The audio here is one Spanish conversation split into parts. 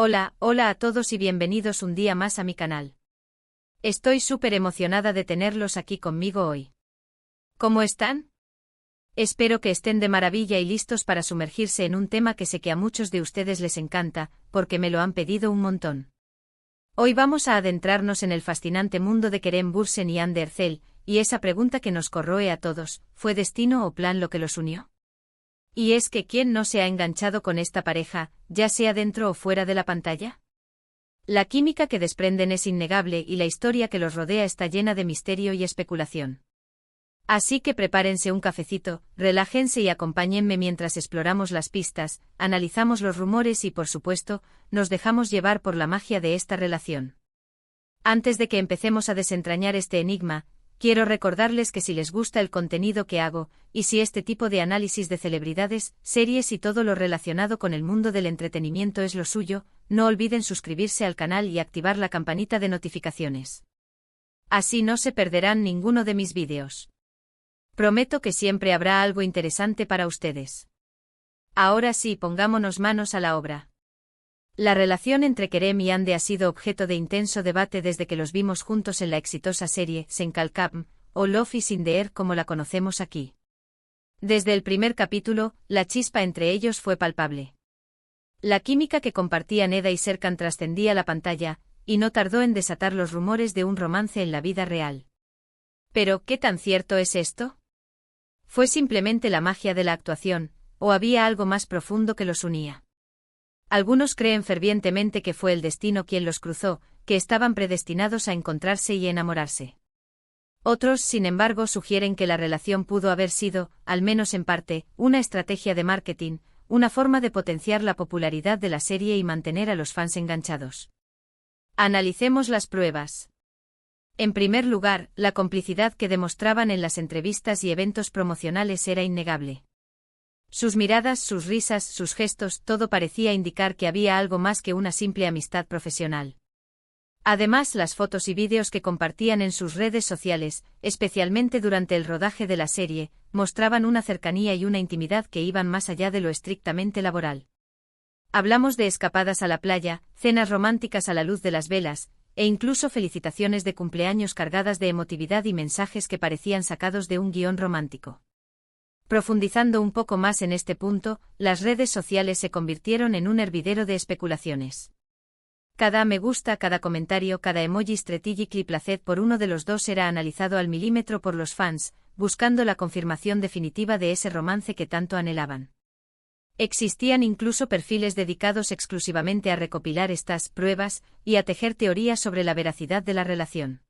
Hola a todos y bienvenidos un día más a mi canal. Estoy súper emocionada de tenerlos aquí conmigo hoy. ¿Cómo están? Espero que estén de maravilla y listos para sumergirse en un tema que sé que a muchos de ustedes les encanta, porque me lo han pedido un montón. Hoy vamos a adentrarnos en el fascinante mundo de Kerem Bürsin y Hande Erçel, y esa pregunta que nos corroe a todos, ¿fue destino o plan lo que los unió? Y es que ¿quién no se ha enganchado con esta pareja, ya sea dentro o fuera de la pantalla? La química que desprenden es innegable y la historia que los rodea está llena de misterio y especulación. Así que prepárense un cafecito, relájense y acompáñenme mientras exploramos las pistas, analizamos los rumores y, por supuesto, nos dejamos llevar por la magia de esta relación. Antes de que empecemos a desentrañar este enigma, quiero recordarles que si les gusta el contenido que hago, y si este tipo de análisis de celebridades, series y todo lo relacionado con el mundo del entretenimiento es lo suyo, no olviden suscribirse al canal y activar la campanita de notificaciones. Así no se perderán ninguno de mis vídeos. Prometo que siempre habrá algo interesante para ustedes. Ahora sí, pongámonos manos a la obra. La relación entre Kerem y Hande ha sido objeto de intenso debate desde que los vimos juntos en la exitosa serie Sen Kalkam, o Love is in the Air como la conocemos aquí. Desde el primer capítulo, la chispa entre ellos fue palpable. La química que compartían Eda y Serkan trascendía la pantalla, y no tardó en desatar los rumores de un romance en la vida real. Pero, ¿qué tan cierto es esto? ¿Fue simplemente la magia de la actuación, o había algo más profundo que los unía? Algunos creen fervientemente que fue el destino quien los cruzó, que estaban predestinados a encontrarse y enamorarse. Otros, sin embargo, sugieren que la relación pudo haber sido, al menos en parte, una estrategia de marketing, una forma de potenciar la popularidad de la serie y mantener a los fans enganchados. Analicemos las pruebas. En primer lugar, la complicidad que demostraban en las entrevistas y eventos promocionales era innegable. Sus miradas, sus risas, sus gestos, todo parecía indicar que había algo más que una simple amistad profesional. Además, las fotos y vídeos que compartían en sus redes sociales, especialmente durante el rodaje de la serie, mostraban una cercanía y una intimidad que iban más allá de lo estrictamente laboral. Hablamos de escapadas a la playa, cenas románticas a la luz de las velas, e incluso felicitaciones de cumpleaños cargadas de emotividad y mensajes que parecían sacados de un guión romántico. Profundizando un poco más en este punto, las redes sociales se convirtieron en un hervidero de especulaciones. Cada me gusta, cada comentario, cada emoji strategically placed por uno de los dos era analizado al milímetro por los fans, buscando la confirmación definitiva de ese romance que tanto anhelaban. Existían incluso perfiles dedicados exclusivamente a recopilar estas pruebas y a tejer teorías sobre la veracidad de la relación.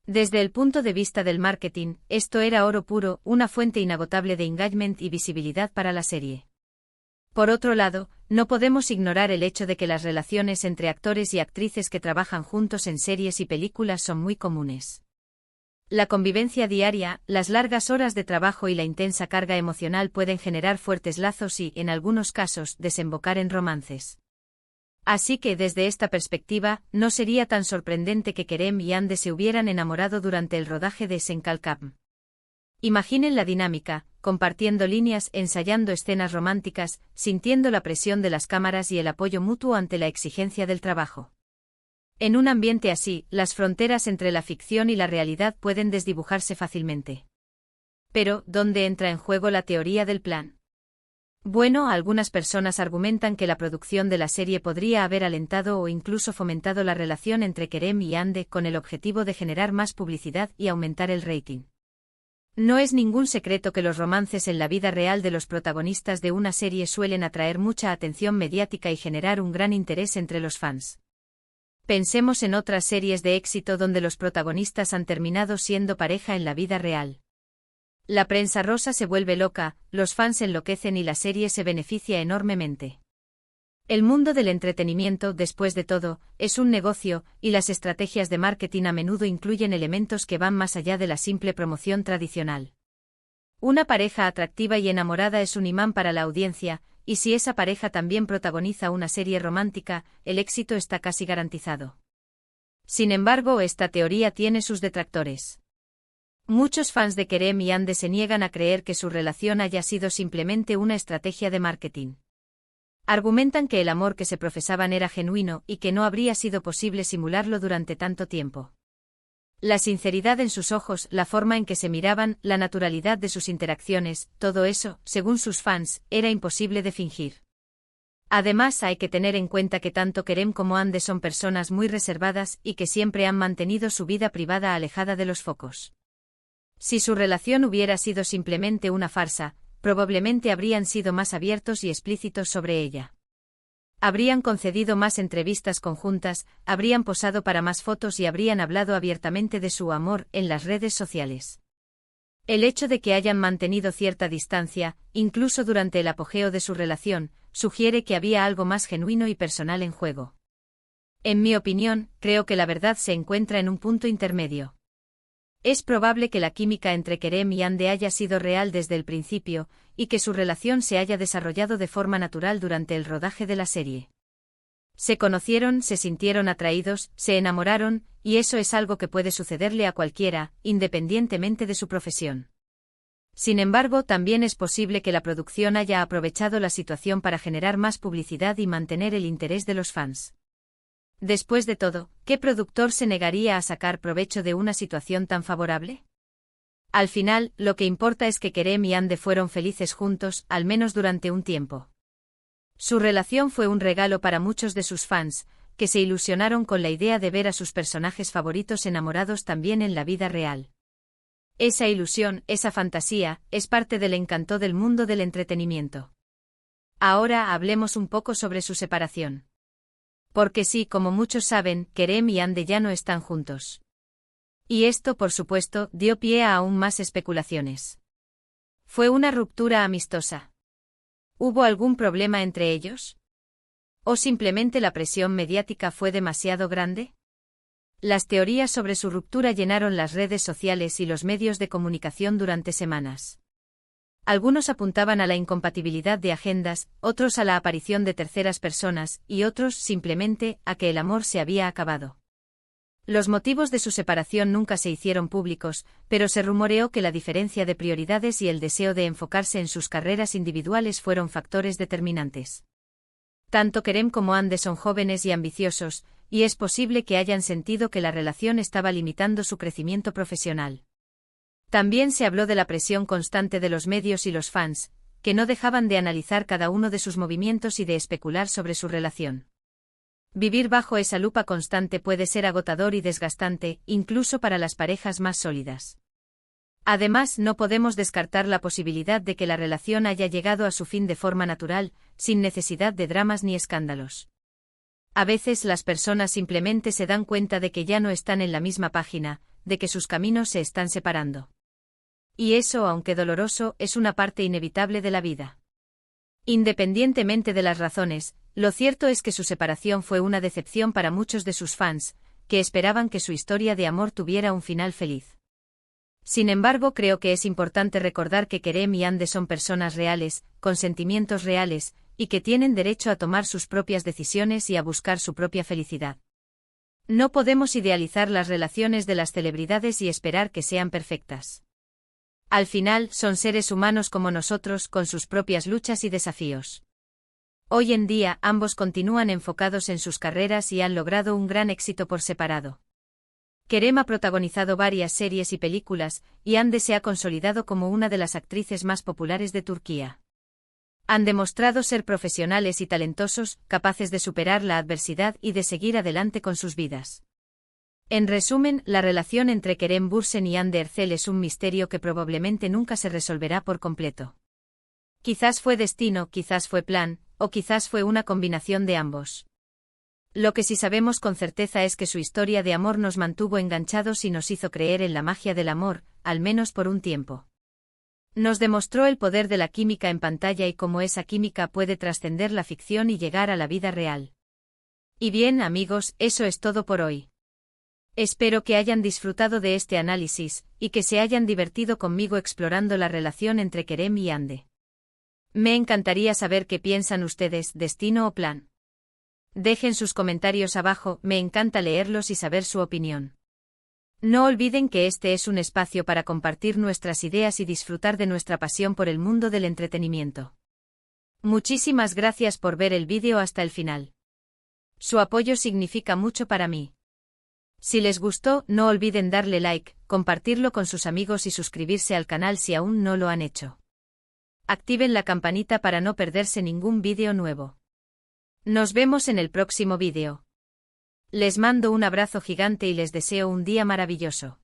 Desde el punto de vista del marketing, esto era oro puro, una fuente inagotable de engagement y visibilidad para la serie. Por otro lado, no podemos ignorar el hecho de que las relaciones entre actores y actrices que trabajan juntos en series y películas son muy comunes. La convivencia diaria, las largas horas de trabajo y la intensa carga emocional pueden generar fuertes lazos y, en algunos casos, desembocar en romances. Así que desde esta perspectiva, no sería tan sorprendente que Kerem y Hande se hubieran enamorado durante el rodaje de Sen Kalkam. Imaginen la dinámica, compartiendo líneas, ensayando escenas románticas, sintiendo la presión de las cámaras y el apoyo mutuo ante la exigencia del trabajo. En un ambiente así, las fronteras entre la ficción y la realidad pueden desdibujarse fácilmente. Pero, ¿dónde entra en juego la teoría del plan? Bueno, algunas personas argumentan que la producción de la serie podría haber alentado o incluso fomentado la relación entre Kerem y Hande con el objetivo de generar más publicidad y aumentar el rating. No es ningún secreto que los romances en la vida real de los protagonistas de una serie suelen atraer mucha atención mediática y generar un gran interés entre los fans. Pensemos en otras series de éxito donde los protagonistas han terminado siendo pareja en la vida real. La prensa rosa se vuelve loca, los fans enloquecen y la serie se beneficia enormemente. El mundo del entretenimiento, después de todo, es un negocio, y las estrategias de marketing a menudo incluyen elementos que van más allá de la simple promoción tradicional. Una pareja atractiva y enamorada es un imán para la audiencia, y si esa pareja también protagoniza una serie romántica, el éxito está casi garantizado. Sin embargo, esta teoría tiene sus detractores. Muchos fans de Kerem y Hande se niegan a creer que su relación haya sido simplemente una estrategia de marketing. Argumentan que el amor que se profesaban era genuino y que no habría sido posible simularlo durante tanto tiempo. La sinceridad en sus ojos, la forma en que se miraban, la naturalidad de sus interacciones, todo eso, según sus fans, era imposible de fingir. Además, hay que tener en cuenta que tanto Kerem como Hande son personas muy reservadas y que siempre han mantenido su vida privada alejada de los focos. Si su relación hubiera sido simplemente una farsa, probablemente habrían sido más abiertos y explícitos sobre ella. Habrían concedido más entrevistas conjuntas, habrían posado para más fotos y habrían hablado abiertamente de su amor en las redes sociales. El hecho de que hayan mantenido cierta distancia, incluso durante el apogeo de su relación, sugiere que había algo más genuino y personal en juego. En mi opinión, creo que la verdad se encuentra en un punto intermedio. Es probable que la química entre Kerem y Hande haya sido real desde el principio, y que su relación se haya desarrollado de forma natural durante el rodaje de la serie. Se conocieron, se sintieron atraídos, se enamoraron, y eso es algo que puede sucederle a cualquiera, independientemente de su profesión. Sin embargo, también es posible que la producción haya aprovechado la situación para generar más publicidad y mantener el interés de los fans. Después de todo, ¿qué productor se negaría a sacar provecho de una situación tan favorable? Al final, lo que importa es que Kerem y Hande fueron felices juntos, al menos durante un tiempo. Su relación fue un regalo para muchos de sus fans, que se ilusionaron con la idea de ver a sus personajes favoritos enamorados también en la vida real. Esa ilusión, esa fantasía, es parte del encanto del mundo del entretenimiento. Ahora hablemos un poco sobre su separación. Porque sí, como muchos saben, Kerem y Hande ya no están juntos. Y esto, por supuesto, dio pie a aún más especulaciones. ¿Fue una ruptura amistosa? ¿Hubo algún problema entre ellos? ¿O simplemente la presión mediática fue demasiado grande? Las teorías sobre su ruptura llenaron las redes sociales y los medios de comunicación durante semanas. Algunos apuntaban a la incompatibilidad de agendas, otros a la aparición de terceras personas, y otros, simplemente, a que el amor se había acabado. Los motivos de su separación nunca se hicieron públicos, pero se rumoreó que la diferencia de prioridades y el deseo de enfocarse en sus carreras individuales fueron factores determinantes. Tanto Kerem como Hande son jóvenes y ambiciosos, y es posible que hayan sentido que la relación estaba limitando su crecimiento profesional. También se habló de la presión constante de los medios y los fans, que no dejaban de analizar cada uno de sus movimientos y de especular sobre su relación. Vivir bajo esa lupa constante puede ser agotador y desgastante, incluso para las parejas más sólidas. Además, no podemos descartar la posibilidad de que la relación haya llegado a su fin de forma natural, sin necesidad de dramas ni escándalos. A veces las personas simplemente se dan cuenta de que ya no están en la misma página, de que sus caminos se están separando. Y eso, aunque doloroso, es una parte inevitable de la vida. Independientemente de las razones, lo cierto es que su separación fue una decepción para muchos de sus fans, que esperaban que su historia de amor tuviera un final feliz. Sin embargo, creo que es importante recordar que Kerem y Hande son personas reales, con sentimientos reales, y que tienen derecho a tomar sus propias decisiones y a buscar su propia felicidad. No podemos idealizar las relaciones de las celebridades y esperar que sean perfectas. Al final, son seres humanos como nosotros, con sus propias luchas y desafíos. Hoy en día, ambos continúan enfocados en sus carreras y han logrado un gran éxito por separado. Kerem ha protagonizado varias series y películas, y Hande se ha consolidado como una de las actrices más populares de Turquía. Han demostrado ser profesionales y talentosos, capaces de superar la adversidad y de seguir adelante con sus vidas. En resumen, la relación entre Kerem Bürsin y Hande Erçel es un misterio que probablemente nunca se resolverá por completo. Quizás fue destino, quizás fue plan, o quizás fue una combinación de ambos. Lo que sí sabemos con certeza es que su historia de amor nos mantuvo enganchados y nos hizo creer en la magia del amor, al menos por un tiempo. Nos demostró el poder de la química en pantalla y cómo esa química puede trascender la ficción y llegar a la vida real. Y bien, amigos, eso es todo por hoy. Espero que hayan disfrutado de este análisis, y que se hayan divertido conmigo explorando la relación entre Kerem y Hande. Me encantaría saber qué piensan ustedes, destino o plan. Dejen sus comentarios abajo, me encanta leerlos y saber su opinión. No olviden que este es un espacio para compartir nuestras ideas y disfrutar de nuestra pasión por el mundo del entretenimiento. Muchísimas gracias por ver el vídeo hasta el final. Su apoyo significa mucho para mí. Si les gustó, no olviden darle like, compartirlo con sus amigos y suscribirse al canal si aún no lo han hecho. Activen la campanita para no perderse ningún vídeo nuevo. Nos vemos en el próximo vídeo. Les mando un abrazo gigante y les deseo un día maravilloso.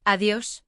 Adiós.